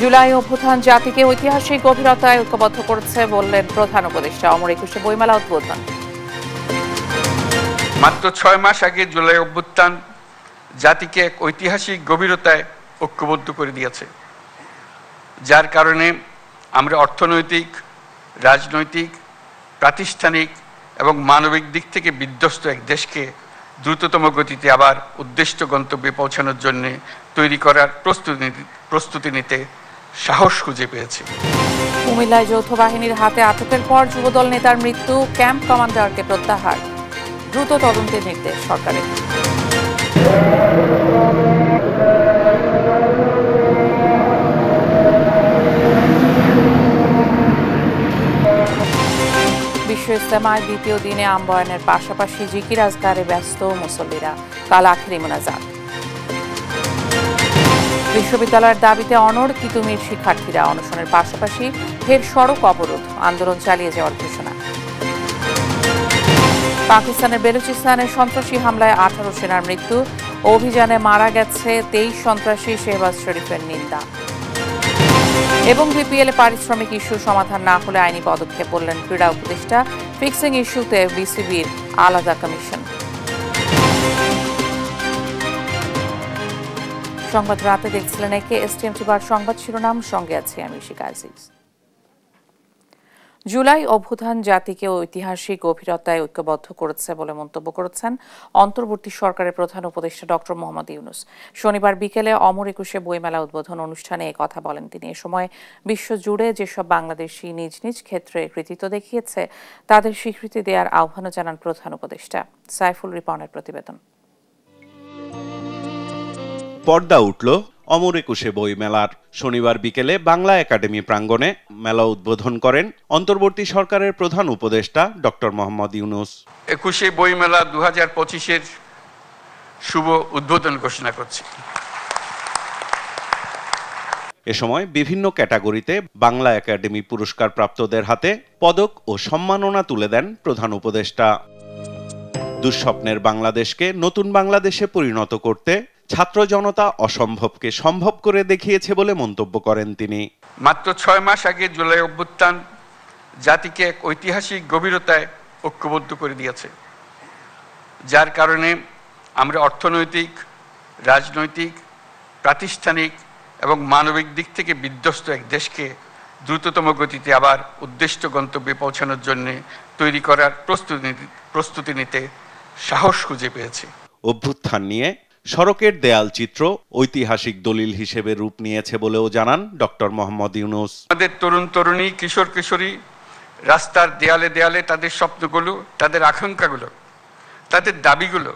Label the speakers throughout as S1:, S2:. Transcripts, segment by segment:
S1: জুলাই অভ্যুত্থান জাতিকে ঐতিহাসিক গভীরতায় ঐক্যবদ্ধ করেছে বললেন প্রধান উপদেষ্টা। অমর একুশে বইমেলা উদ্বোধন।
S2: মাত্র 6 মাস আগে জুলাই অভ্যুত্থান জাতিকে এক ঐতিহাসিক গভীরতায় ঐক্যবদ্ধ করে দিয়েছে, যার কারণে আমরা অর্থনৈতিক, রাজনৈতিক, প্রাতিষ্ঠানিক এবং মানবিক দিক থেকে বিধ্বস্ত এক দেশকে দ্রুততম গতিতে আবার উদ্দিষ্ট গন্তব্যে পৌঁছানোর জন্য তৈরি করার প্রস্তুতি নিতে সাহস খুঁজে পেয়েছি।
S1: কুমিল্লায় যৌথ বাহিনীর হাতে আটকের পর যুবদল নেতার মৃত্যু, ক্যাম্প কমান্ডারকে প্রত্যাহার, দ্রুত তদন্তের নির্দেশ সরকারের। বিশ্ব ইজতেমায় দ্বিতীয় দিনে আম্বয়ানের পাশাপাশি জিকির আজকারে ব্যস্ত মুসল্লিরা। কাল আখেরি মোনাজাত। বিশ্ববিদ্যালয়ের দাবিতে অনড় তিতুমির শিক্ষার্থীরা, অনশনের পাশাপাশি ফের সড়ক অবরোধ, আন্দোলন চালিয়ে যাওয়ার ঘোষণা। পাকিস্তানের বেলুচিস্তানের সন্ত্রাসী হামলায় 18 সেনার মৃত্যু, অভিযানে মারা গেছে 23 সন্ত্রাসী, শেহবাজ শরীফের নিন্দা। এবং বিপিএল পারিশ্রমিক ইস্যু সমাধান না হলে আইনি পদক্ষেপ বললেন ক্রীড়া উপদেষ্টা। ফিক্সিং ইস্যুতে বিসিবির আলাদা কমিশন। সংবাদ রাতে দেখছিলেন একে এসটিএম টিভার সংবাদ শিরোনাম, সঙ্গে আছে আমি শিকা আজিজ। জুলাই অভ্যুত্থান জাতিকে ঐতিহাসিক গভীরতায় ঐক্যবদ্ধ করেছে বলে মন্তব্য করেছেন অন্তর্বর্তী সরকারের প্রধান উপদেষ্টা ডক্টর মোহাম্মদ ইউনূস। শনিবার বিকেলে অমর একুশে বইমেলা উদ্বোধন অনুষ্ঠানে এ কথা বলেন তিনি। এ সময় বিশ্বজুড়ে যেসব বাংলাদেশি নিজ নিজ ক্ষেত্রে কৃতিত্ব দেখিয়েছে তাদের স্বীকৃতি দেওয়ার আহ্বানও জানান প্রধান উপদেষ্টা। সাইফুল রিপনের প্রতিবেদন।
S3: পর্দা উঠল অমর একুশে বই মেলার। শনিবার বিকেলে বাংলা একাডেমি প্রাঙ্গণে মেলা উদ্বোধন করেন অন্তর্বর্তী সরকারের প্রধান উপদেষ্টা ডক্টর মোহাম্মদ ইউনূস।
S2: একুশে বই মেলা 2025-এর শুভ উদ্বোধন ঘোষণা করছি।
S3: এ সময় বিভিন্ন ক্যাটাগরিতে বাংলা একাডেমি পুরস্কার প্রাপ্তদের হাতে পদক ও সম্মাননা তুলে দেন প্রধান উপদেষ্টা। দুঃস্বপ্নের বাংলাদেশকে নতুন বাংলাদেশে পরিণত করতে ছাত্র জনতা অসম্ভবকে সম্ভব করে দেখিয়েছে বলে মন্তব্য করেন তিনি।
S2: মাত্র 6 মাস আগে জুলাই অভ্যুত্থান জাতিকে এক ঐতিহাসিক গভীরতায় ঐক্যবদ্ধ করে দিয়েছে, যার কারণে আমরা অর্থনৈতিক, রাজনৈতিক, প্রাতিষ্ঠানিক এবং মানবিক দিক থেকে বিধ্বস্ত এক দেশকে দ্রুততম গতিতে আবার উদ্দিষ্ট গন্তব্যে পৌঁছানোর জন্য তৈরি করার প্রস্তুতি নিতে সাহস খুঁজে পেয়েছি।
S3: অভ্যুত্থান নিয়ে সড়কের দেয়াল চিত্র ঐতিহাসিক দলিল হিসেবে রূপ নিয়েছে বলেও জানান ডক্টর মোহাম্মদ ইউনূস।
S2: আমাদের তরুণ তরুণী, কিশোর কিশোরী রাস্তার দেয়ালে দেয়ালে তাদের স্বপ্নগুলো, তাদের আকাঙ্ক্ষাগুলো, তাদের দাবিগুলো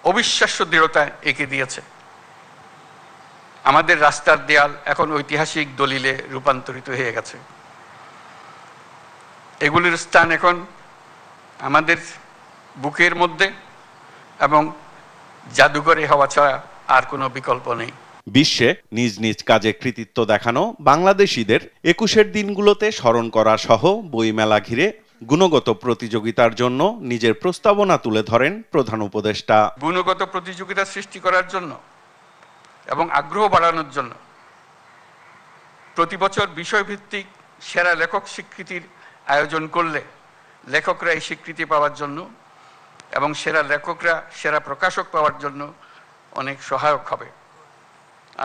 S2: অবিশ্বাস্য দৃঢ়তায় এঁকে দিয়েছে। আমাদের রাস্তার দেয়াল এখন ঐতিহাসিক দলিলে রূপান্তরিত হয়ে গেছে। এগুলির স্থান এখন আমাদের বুকের মধ্যে এবং জাদুঘরে হওয়া ছাড়া আর কোনো বিকল্প নেই।
S3: বিশ্বে নিজ নিজ কাজে কৃতিত্ব দেখানো বাংলাদেশিদের 21-এর দিনগুলোতে স্মরণ করা সহ বইমেলা ঘিরে গুণগত প্রতিযোগিতার জন্য নিজের প্রস্তাবনা তুলে ধরেন প্রধান উপদেষ্টা।
S2: গুণগত প্রতিযোগিতা সৃষ্টি করার জন্য এবং আগ্রহ বাড়ানোর জন্য প্রতি বছর বিষয়ভিত্তিক সেরা লেখক স্বীকৃতির আয়োজন করলে লেখকরা এই স্বীকৃতি পাওয়ার জন্য এবং সেরা লেখকরা সেরা প্রকাশক পাওয়ার জন্য অনেক সহায়ক হবে।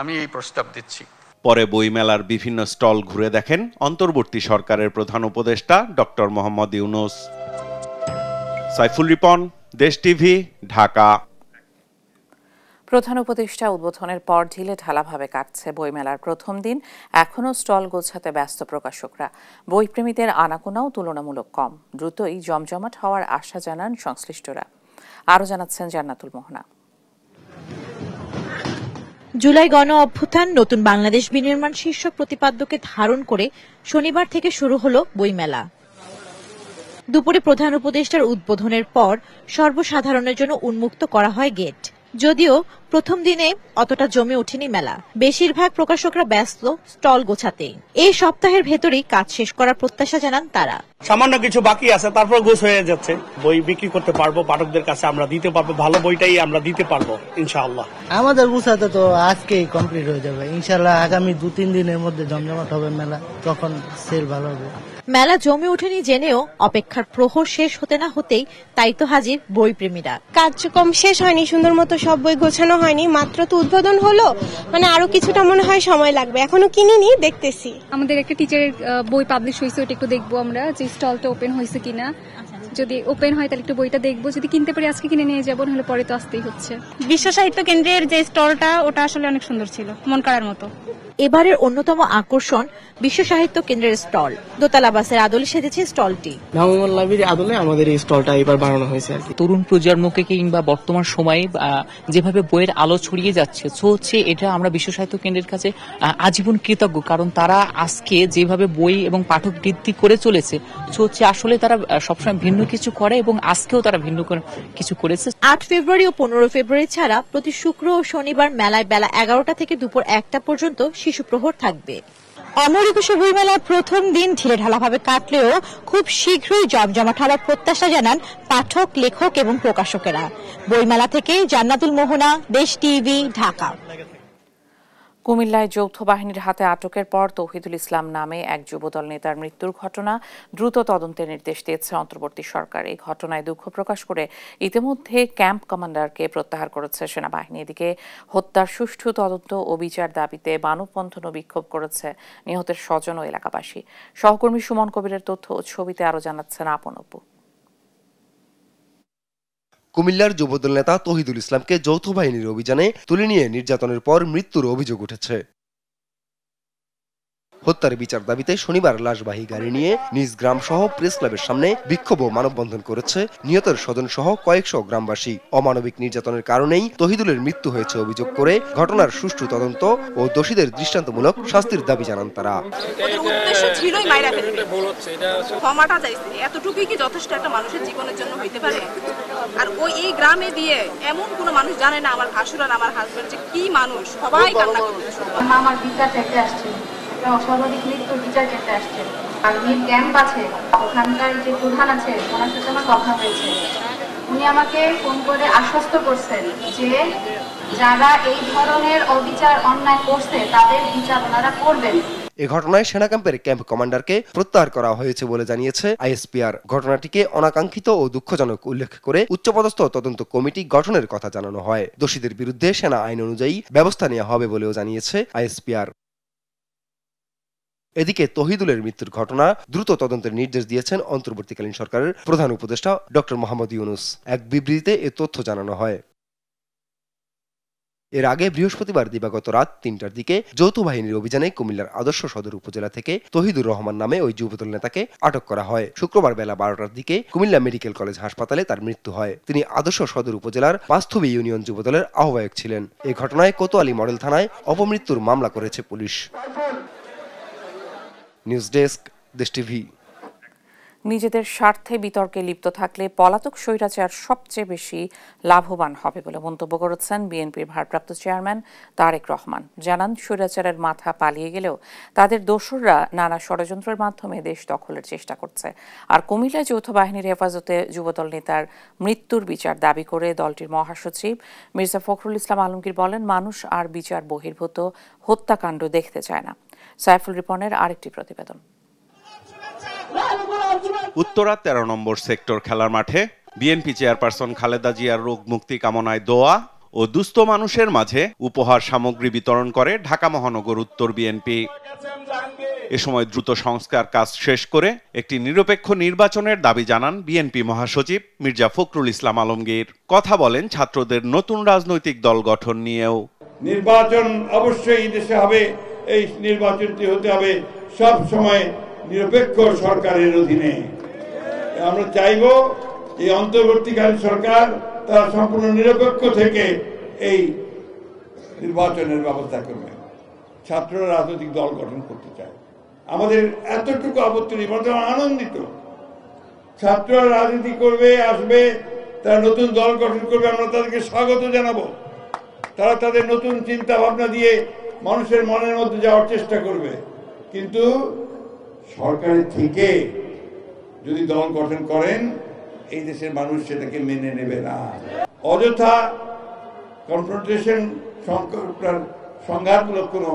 S2: আমি এই প্রস্তাব দিচ্ছি।
S3: পরে বইমেলার বিভিন্ন স্টল ঘুরে দেখেন অন্তর্বর্তী সরকারের প্রধান উপদেষ্টা ডক্টর মোহাম্মদ ইউনূস। সাইফুল রিপন, দেশ টিভি, ঢাকা।
S1: প্রধান উপদেষ্টা উদ্বোধনের পর ঢিলে ঢালাভাবে কাটছে বইমেলার প্রথম দিন। এখনও স্টল গোছাতে ব্যস্ত প্রকাশকরা। বইপ্রেমীদের আনাগোনাও তুলনামূলক কম। দ্রুতই জমজমাট হওয়ার আশা জানান সংশ্লিষ্টরা। আরও জানাচ্ছেন জান্নাতুল মোহনা।
S4: জুলাই গণ অভ্যুত্থান নতুন বাংলাদেশ বিনির্মাণ শীর্ষক প্রতিপাদ্যকে ধারণ করে শনিবার থেকে শুরু হলো বইমেলা। দুপুরে প্রধান উপদেষ্টার উদ্বোধনের পর সর্বসাধারণের জন্য উন্মুক্ত করা হয় গেট। যদিও প্রথম দিনে অতটা জমে ওঠেনি মেলা, বেশিরভাগ প্রকাশকরা ব্যস্ত স্টল গোছাতেই। এই সপ্তাহের ভেতরেই কাজ শেষ করার প্রত্যাশা জানান তারা।
S5: সামান্য কিছু বাকি আছে, তারপর গোছ হয়ে যাচ্ছে। বই বিক্রি করতে পারবো, পাঠকদের কাছে আমরা দিতে পারবো, ভালো বইটাই আমরা দিতে পারবো ইনশাআল্লাহ।
S6: আমাদের গোছাতে তো আজকেই কমপ্লিট হয়ে যাবে ইনশাআল্লাহ। আগামী 2-3 দিনের মধ্যে জমজমাট হবে মেলা, তখন সেল ভালো হবে।
S4: মেলা জমে ওঠেনি জেনেও অপেক্ষার প্রহর শেষ হতে না হতেই তাই তো হাজির বই প্রেমীরা।
S7: কার্যক্রম শেষ হয়নি, সুন্দর মতো সব বই গোছানো হয়নি, মাত্র তো উদ্বোধন হলো, মানে আরো কিছুটা মনে হয় সময় লাগবে, এখনো কিনিনি, দেখতেছি।
S8: আমাদের একটা টিচারের বই পাবলিশ হয়েছে, ওটা একটু দেখবো আমরা, যে স্টলটা ওপেন হয়েছে কিনা। যদি ওপেন হয় তাহলে একটু বইটা দেখবো, যদি কিনতে পারি আজকে কিনে নিয়ে যাবো, নাহলে পরে তো আসতেই হচ্ছে।
S9: বিশ্ব সাহিত্য কেন্দ্রের যে স্টলটা, ওটা আসলে অনেক সুন্দর ছিল, মন কাড়ার মতো।
S4: এবারের অন্যতম আকর্ষণ বিশ্ব সাহিত্য কেন্দ্রের স্টল। দোতলা বাসের আদলে সেজেছে স্টলটি।
S5: ভ্রাম্যমাণ লাইব্রেরির আদলে আমাদের এই স্টলটা এবার বানানো হয়েছে আর কি।
S10: তরুণ প্রজন্মকে কিংবা বর্তমান সময়ে যেভাবে বইয়ের আলো ছড়িয়ে যাচ্ছে, সো হচ্ছে এটা আমরা বিশ্ব সাহিত্য কেন্দ্রের কাছে আজীবন কৃতজ্ঞ, কারণ তারা আজকে যেভাবে বই এবং পাঠক বৃদ্ধি করে চলেছে, সো হচ্ছে আসলে তারা সবসময় ভিন্ন কিছু করে এবং আজকেও তারা ভিন্ন কিছু করেছে।
S4: 8 ফেব্রুয়ারি ও 15 ফেব্রুয়ারি ছাড়া প্রতি শুক্র ও শনিবার মেলায় বেলা 11টা থেকে দুপুর 1টা পর্যন্ত শিশু প্রহর থাকবে। অমর একুশে বইমেলার প্রথম দিন ঢিলেঢালাভাবে কাটলেও খুব শীঘ্রই জমজমাট হওয়ার প্রত্যাশা জানান পাঠক, লেখক এবং প্রকাশকেরা। বইমেলা থেকে জান্নাতুল মোহনা, দেশ টিভি, ঢাকা।
S1: কুমিল্লায় যৌথ বাহিনীর হাতে আটকের পর তৌহিদুল ইসলাম নামে এক যুবদল নেতার মৃত্যুর ঘটনা দ্রুত তদন্তের নির্দেশ দিয়েছে অন্তর্বর্তী সরকার। এই ঘটনায় দুঃখ প্রকাশ করে ইতিমধ্যে ক্যাম্প কমান্ডারকে প্রত্যাহার করেছে সেনাবাহিনী। এদিকে হত্যার সুষ্ঠু তদন্ত ও বিচার দাবিতে মানববন্ধন ও বিক্ষোভ করেছে নিহতের স্বজন ও এলাকাবাসী। সহকর্মী সুমন কবিরের তথ্য ও ছবিতে আরো জানাচ্ছেন আপন অপু।
S11: কুমিল্লার যুবদল নেতা তৌহিদুল ইসলামকে যৌথ বাহিনীর অভিযানে তুলে নিয়ে নির্যাতনের পর মৃত্যুর অভিযোগ উঠেছে। হত্যার বিচার দাবিতে শনিবার লাশবাহী গাড়ি নিয়ে নিজ গ্রাম সহ প্রেস ক্লাবের সামনে বিক্ষোভ ও মানববন্ধন করেছে নিহতের স্বজন সহ কয়েকশো গ্রামবাসী। অমানবিক নির্যাতনের কারণেই তৌহিদুলের মৃত্যু হয়েছে অভিযোগ করে ঘটনার সুষ্ঠু তদন্ত ও দোষীদের দৃষ্টান্তমূলক শাস্তির দাবি জানান তারা।
S12: ক্ষমাটা চাইছে, এতটুকুই কি যথেষ্ট একটা মানুষের জীবনের জন্য হইতে পারে? আর ওই এই গ্রামে দিয়ে এমন কোনো মানুষ জানে না আমার ভাসুর আর আমার হাজবেন্ড যে কি মানুষ, সবাই কান্না করছে।
S13: আমার বিচার চাইতে আসছে, অস্বাভাবিক মৃত্যুর বিচার চাইতে আসছে। আর মিড ক্যাম্প আছে, ওখানকার যে প্রধান আছে ওনার সাথে আমার কথা হয়েছে। উনি আমাকে ফোন করে আশ্বস্ত করছেন যে যারা এই ধরনের অবিচার অন্যায় করছে তাদের বিচার ওনারা করবেন।
S11: এ ঘটনায় সেনা ক্যাম্পের ক্যাম্প কমান্ডারকে প্রত্যাহার করা হয়েছে বলে জানিয়েছে আইএসপিআর। ঘটনাটিকে অনাকাঙ্ক্ষিত ও দুঃখজনক উল্লেখ করে উচ্চপদস্থ তদন্ত কমিটি গঠনের কথা জানানো হয়। দোষীদের বিরুদ্ধে সেনা আইন অনুযায়ী ব্যবস্থা নেওয়া হবে বলেও জানিয়েছে আইএসপিআর। এদিকে তৌহিদুলের মৃত্যুর ঘটনা দ্রুত তদন্তের নির্দেশ দিয়েছেন অন্তর্বর্তীকালীন সরকারের প্রধান উপদেষ্টা ডক্টর মোহাম্মদ ইউনূস। এক বিবৃতিতে এ তথ্য জানানো হয়। এর আগে বৃহস্পতিবার দিবাগত রাত 3টার দিকে যৌথ বাহিনীর অভিযানে কুমিল্লার আদর্শ সদর উপজেলা থেকে তৌহিদুর রহমান নামে ওই যুবদল নেতাকে আটক করা হয়। শুক্রবার বেলা 12টার দিকে কুমিল্লা মেডিকেল কলেজ হাসপাতালে তার মৃত্যু হয়। তিনি আদর্শ সদর উপজেলার পাঁচথবি ইউনিয়ন যুবদলের আহ্বায়ক ছিলেন। এই ঘটনায় কোতোয়ালি মডেল থানায় অপমৃত্যুর মামলা করেছে পুলিশ। নিউজ ডেস্ক, দেশ টিভি।
S1: নিজেদের স্বার্থে বিতর্কে লিপ্ত থাকলে পলাতক স্বৈরাচার সবচেয়ে বেশি লাভবান হবে বলে মন্তব্য করেছেন বিএনপির ভারপ্রাপ্ত চেয়ারম্যান তারেক রহমান। জানান, স্বৈরাচারের মাথা পালিয়ে গেলেও তাদের দোসররা নানা ষড়যন্ত্রের মাধ্যমে দেশ দখলের চেষ্টা করছে। আর কুমিল্লায় যৌথ বাহিনীর হেফাজতে যুবদল নেতার মৃত্যুর বিচার দাবি করে দলটির মহাসচিব মির্জা ফখরুল ইসলাম আলমগীর বলেন, মানুষ আর বিচার বহির্ভূত হত্যাকাণ্ড দেখতে চায় না। সাইফুল রিপনের আরেকটি প্রতিবেদন।
S3: উত্তরা 13 নম্বর সেক্টর খেলার মাঠে বিএনপি চেয়ারপারসন খালেদা জিয়ার রোগ মুক্তি কামনায় দোয়া ও দুস্থ মানুষের মাঝে উপহার সামগ্রী বিতরণ করে ঢাকা মহানগর উত্তর বিএনপি। এ সময় দ্রুত সংস্কার কাজ শেষ করে একটি নিরপেক্ষ নির্বাচনের দাবি জানান বিএনপি মহাসচিব মির্জা ফখরুল ইসলাম আলমগীর। কথা বলেন ছাত্রদের নতুন রাজনৈতিক দল গঠন নিয়েও।
S14: নির্বাচন অবশ্যই দেশে হবে, এই নির্বাচনটি হতে হবে সব সময় নিরপেক্ষ সরকারের অধীনে। আমরা চাইব এই অন্তর্বর্তীকালীন সরকার তারা সম্পূর্ণ নিরপেক্ষ থেকে এই নির্বাচনের ব্যবস্থা করবে। ছাত্ররা রাজনৈতিক দল গঠন করতে চায়, আমাদের এতটুকু আপত্তি নেই, বরং আনন্দিত। ছাত্ররা রাজনীতি করবে, আসবে, তারা নতুন দল গঠন করবে, আমরা তাদেরকে স্বাগত জানাবো। তারা তাদের নতুন চিন্তা ভাবনা দিয়ে মানুষের মনের মধ্যে যাওয়ার চেষ্টা করবে, কিন্তু সরকারের থেকে যদি দল গঠন করেন এই দেশের মানুষ সেটাকে মেনে নেবে না। অযথা কনফ্রন্টেশন, সংঘাতমূলক কোনো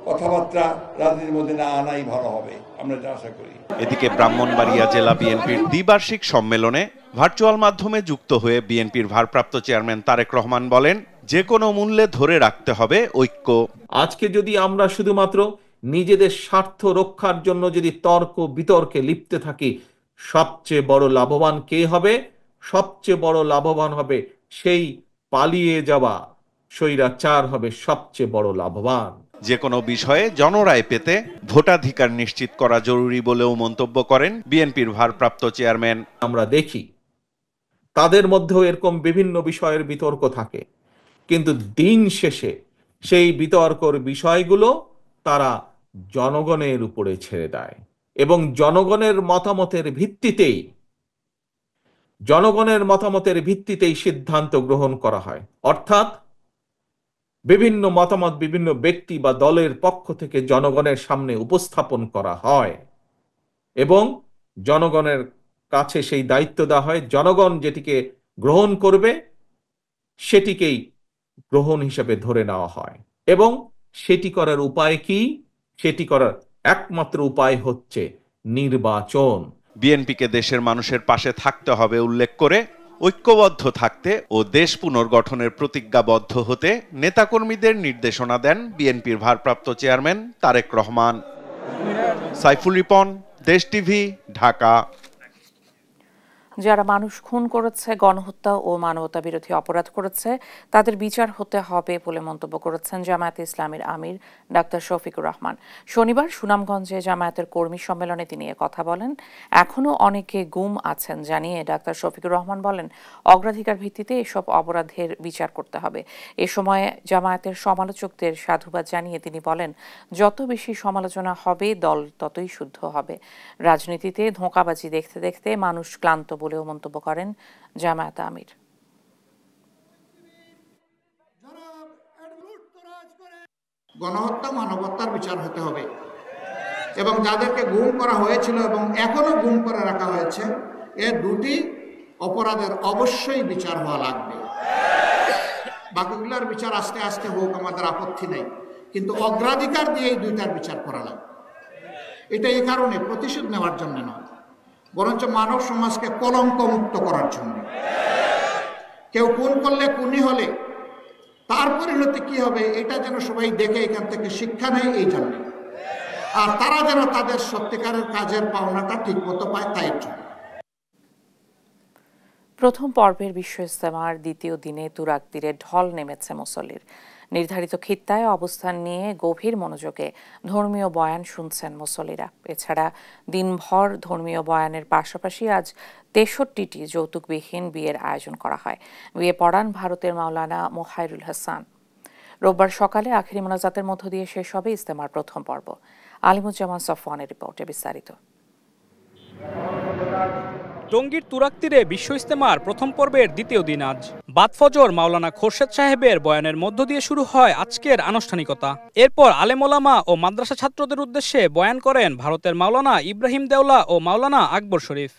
S14: কথাবার্তা রাজনীতির মধ্যে না আনাই ভালো হবে, আমরা যা আশা করি।
S3: এদিকে ব্রাহ্মণবাড়িয়া জেলা বিএনপির দ্বিবার্ষিক সম্মেলনে ভার্চুয়াল মাধ্যমে যুক্ত হয়ে বিএনপির ভারপ্রাপ্ত চেয়ারম্যান তারেক রহমান বলেন, যে কোনো মূল্যে ধরে রাখতে হবে ঐক্য।
S15: আজকে যদি আমরা শুধুমাত্র নিজেদের স্বার্থ রক্ষার জন্য যদি তর্ক বিতর্কে লিপ্ত থাকি, সবচেয়ে বড় লাভবান কে হবে? সবচেয়ে বড় লাভবান হবে সেই পালিয়ে যাওয়া স্বৈরাচার হবে সবচেয়ে বড় লাভবান।
S3: যে কোনো বিষয়ে জনরায় পেতে ভোটাধিকার নিশ্চিত করা জরুরি বলেও মন্তব্য করেন বিএনপির ভারপ্রাপ্ত চেয়ারম্যান।
S15: আমরা দেখি তাদের মধ্যেও এরকম বিভিন্ন বিষয়ের বিতর্ক থাকে, কিন্তু দিন শেষে সেই বিতর্কর বিষয়গুলো তারা জনগণের উপরে ছেড়ে দেয় এবং জনগণের মতামতের ভিত্তিতেই সিদ্ধান্ত গ্রহণ করা হয়। অর্থাৎ বিভিন্ন মতামত বিভিন্ন ব্যক্তি বা দলের পক্ষ থেকে জনগণের সামনে উপস্থাপন করা হয় এবং জনগণের কাছে সেই দায়িত্ব দেওয়া হয়, জনগণ যেটিকে গ্রহণ করবে সেটিকেই গ্রহণ হিসেবে ধরে নেওয়া হয়। এবং সেটি করার উপায় কি? সেটি করার একমাত্র উপায় হচ্ছে নির্বাচন।
S3: বিএনপিকে দেশের মানুষের পাশে থাকতে হবে উল্লেখ করে ঐক্যবদ্ধ থাকতে ও দেশ পুনর্গঠনের প্রতিজ্ঞাবদ্ধ হতে নেতাকর্মীদের নির্দেশনা দেন বিএনপির ভারপ্রাপ্ত চেয়ারম্যান তারেক রহমান। সাইফুল রিপন, দেশ টিভি, ঢাকা।
S1: যারা মানুষ খুন করেছে, গণহত্যা ও মানবতা বিরোধী অপরাধ করেছে তাদের বিচার হতে হবে বলে মন্তব্য করেছেন জামায়াতে ইসলামীর আমির ডাক্তার শফিকুর রহমান। শনিবার সুনামগঞ্জে জামায়াতের কর্মী সম্মেলনে তিনি কথা বলেন। এখনও অনেকে গুম আছেন জানিয়ে ডাক্তার শফিকুর রহমান বলেন, অগ্রাধিকার ভিত্তিতে এসব অপরাধের বিচার করতে হবে। এ সময় জামায়াতের সমালোচকদের সাধুবাদ জানিয়ে তিনি বলেন, যত বেশি সমালোচনা হবে দল ততই শুদ্ধ হবে। রাজনীতিতে ধোঁকাবাজি দেখতে দেখতে মানুষ ক্লান্ত বলেও মন্তব্য করেন জামায়াত আমির।
S16: গণহত্যা মানবতার বিচার হতে হবে এবং যাদেরকে গুম করা হয়েছিল এবং এখনো গুম করে রাখা হয়েছে, এ দুটি অপরাধের অবশ্যই বিচার হওয়া লাগবে। বাকিগুলোর বিচার আস্তে আস্তে হোক, আমাদের আপত্তি নেই, কিন্তু অগ্রাধিকার দিয়ে এই দুইটার বিচার করা লাগবে। এটা এই কারণে প্রতিশোধ নেওয়ার জন্য নয়, বরঞ্চ মানব সমাজকে কলঙ্ক মুক্ত করার জন্য। কেউ খুন করলে, খুনি হলে তার পরিণতি কি হবে এটা যেন সবাই দেখে এখান থেকে শিক্ষা নেয়, এই জন্য। আর তারা যেন তাদের সত্যিকারের কাজের পাওনাটা ঠিক মতো পায়, তাই জন্য।
S1: প্রথম পর্বের বিশ্ব ইজতেমার দ্বিতীয় দিনে তুরাগ তীরে ঢল নেমেছে মুসল্লির। নির্ধারিত খিত্তায় অবস্থান নিয়ে গভীর মনোযোগে ধর্মীয় বয়ান শুনছেন মুসল্লিরা। এছাড়া দিনভর ধর্মীয় বয়ানের পাশাপাশি আজ 63টি যৌতুকবিহীন বিয়ের আয়োজন করা হয়। বিয়ে পড়ান ভারতের মাওলানা মোহাইরুল হাসান। রোববার সকালে আখেরি মোনাজাতের মধ্য দিয়ে শেষ হবে ইজতেমার প্রথম পর্ব। আলিমুজ্জামান সফওয়ানের রিপোর্টে বিস্তারিত।
S17: টঙ্গীর তুরাগ তীরে বিশ্ব ইজতেমার প্রথম পর্বের দ্বিতীয় দিন আজ বাদ ফজর মাওলানা খোরশেদ সাহেবের বয়ানের মধ্য দিয়ে শুরু হয় আজকের আনুষ্ঠানিকতা। এরপর আলেম ওলামা ও মাদ্রাসা ছাত্রদের উদ্দেশ্যে বয়ান করেন ভারতের মাওলানা ইব্রাহিম দেওলা ও মাওলানা আকবর শরীফ।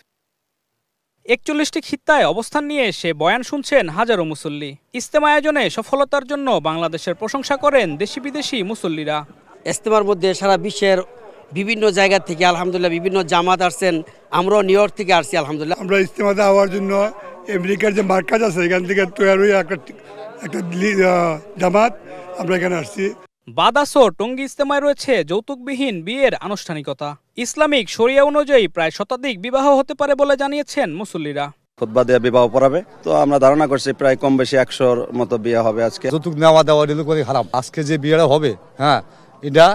S17: 41টি খিত্তায় অবস্থান নিয়ে সে বয়ান শুনছেন হাজারো মুসল্লি। ইজতেমা আয়োজনে সফলতার জন্য বাংলাদেশের প্রশংসা করেন দেশি বিদেশি মুসল্লিরা।
S18: ইজতেমার মধ্যে সারা বিশ্বের বিভিন্ন জায়গা থেকে আলহামদুলিল্লাহ বিভিন্ন জামাত আসছেন, আমরাও নিউ ইয়র্ক থেকে আসছি আলহামদুলিল্লাহ।
S19: আমরা ইজতেমাতে আওয়ার জন্য আমেরিকার যে মার্কাজ আছে এখান থেকে তৈরি হয়ে একটা জামাত আমরা এখানে আসছি।
S17: বাদ আসর টঙ্গী ইজতেমায় রয়েছে যৌতুকবিহীন বিয়ের আনুষ্ঠানিকতা। ইসলামিক শরিয়া অনুযায়ী প্রায় শতাধিক বিবাহ হতে পারে বলে জানিয়েছেন মুসল্লিরা।
S20: খুতবা দিয়ে বিবাহ পড়াবে, তো আমরা ধারণা করছি প্রায় কম বেশি 100-র মতো বিয়ে হবে আজকে।
S21: যৌতুক নেওয়া দেওয়া এগুলো করে হারাম। আজকে যে বিয়েটা হবে, হ্যাঁ, এটা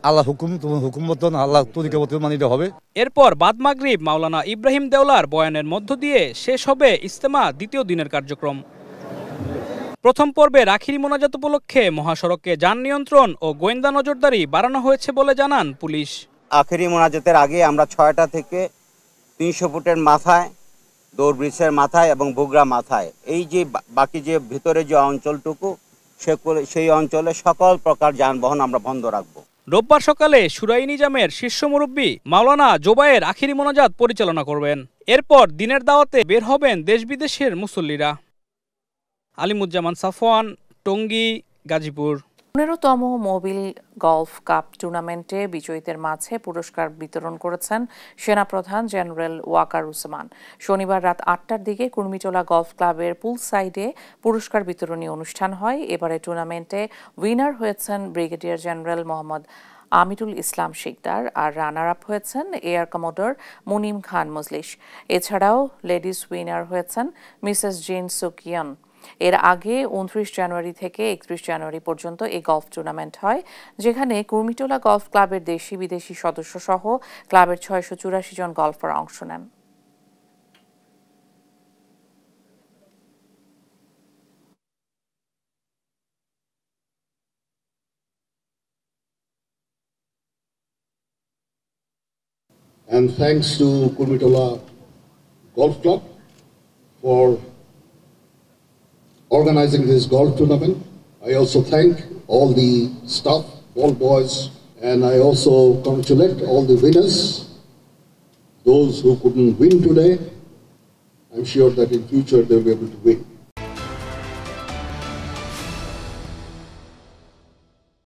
S21: আল্লাহ হুকুম, তোমার হুকুম মতন আল্লাহ তরিকা মতন মানিতে হবে।
S17: এরপর বাদ মাগরিব মাওলানা ইব্রাহিম দেওলার বয়ানের মধ্য দিয়ে শেষ হবে ইজতেমা দ্বিতীয় দিনের কার্যক্রম। প্রথম পর্বের আখিরি মোনাজাত উপলক্ষে মহাসড়কে যান নিয়ন্ত্রণ ও গোয়েন্দা নজরদারি বাড়ানো হয়েছে বলে জানান পুলিশ।
S22: আখিরি মোনাজাতের আগে আমরা 6টা থেকে 300 ফুটের মাথায়, দৌড় ব্রিজের মাথায় এবং বগুড়া মাথায়, এই যে বাকি যে ভিতরে যে অঞ্চলটুকু সেই অঞ্চলে সকল প্রকার যানবাহন আমরা বন্ধ রাখবো।
S17: রোববার সকালে শুরাই নিজামের শীর্ষ মুরব্বী মাওলানা জোবায়ের আখিরি মোনাজাত পরিচালনা করবেন। এরপর দিনের দাওয়াতে বের হবেন দেশ বিদেশের মুসল্লিরা। আলিমুজ্জামান সাফওয়ান, টঙ্গী, গাজীপুর।
S1: ১৫তম মোবিল গলফ কাপ টুর্নামেন্টে বিজয়ীদের মাঝে পুরস্কার বিতরণ করেছেন সেনাপ্রধান জেনারেল ওয়াকারুজ্জামান। শনিবার রাত ৮টার দিকে কুর্মিটোলা গলফ ক্লাবের পুল সাইডে পুরস্কার বিতরণী অনুষ্ঠান হয়। এবারে টুর্নামেন্টে উইনার হয়েছেন ব্রিগেডিয়ার জেনারেল মোহাম্মদ আমিরুল ইসলাম শিকদার, আর রানার আপ হয়েছেন এয়ার কমোডর মুনিম খান মজলিস। এছাড়াও লেডিস উইনার হয়েছেন মিসেস জিন সুকিয়ন। এর আগে ২৯ জানুয়ারি থেকে ৩১ জানুয়ারি পর্যন্ত এই গলফ টুর্নামেন্ট হয়, যেখানে কুর্মিটোলা গলফ ক্লাবের দেশি বিদেশি সদস্য সহ ক্লাবের ৬৮৪ জন গলফার অংশ নেন।
S2: And thanks to Kurmitola Golf Club for organizing this golf tournament. I also thank all the staff, all boys, and I also congratulate all the winners. Those who couldn't win today, I'm sure that in future they'll be able to win.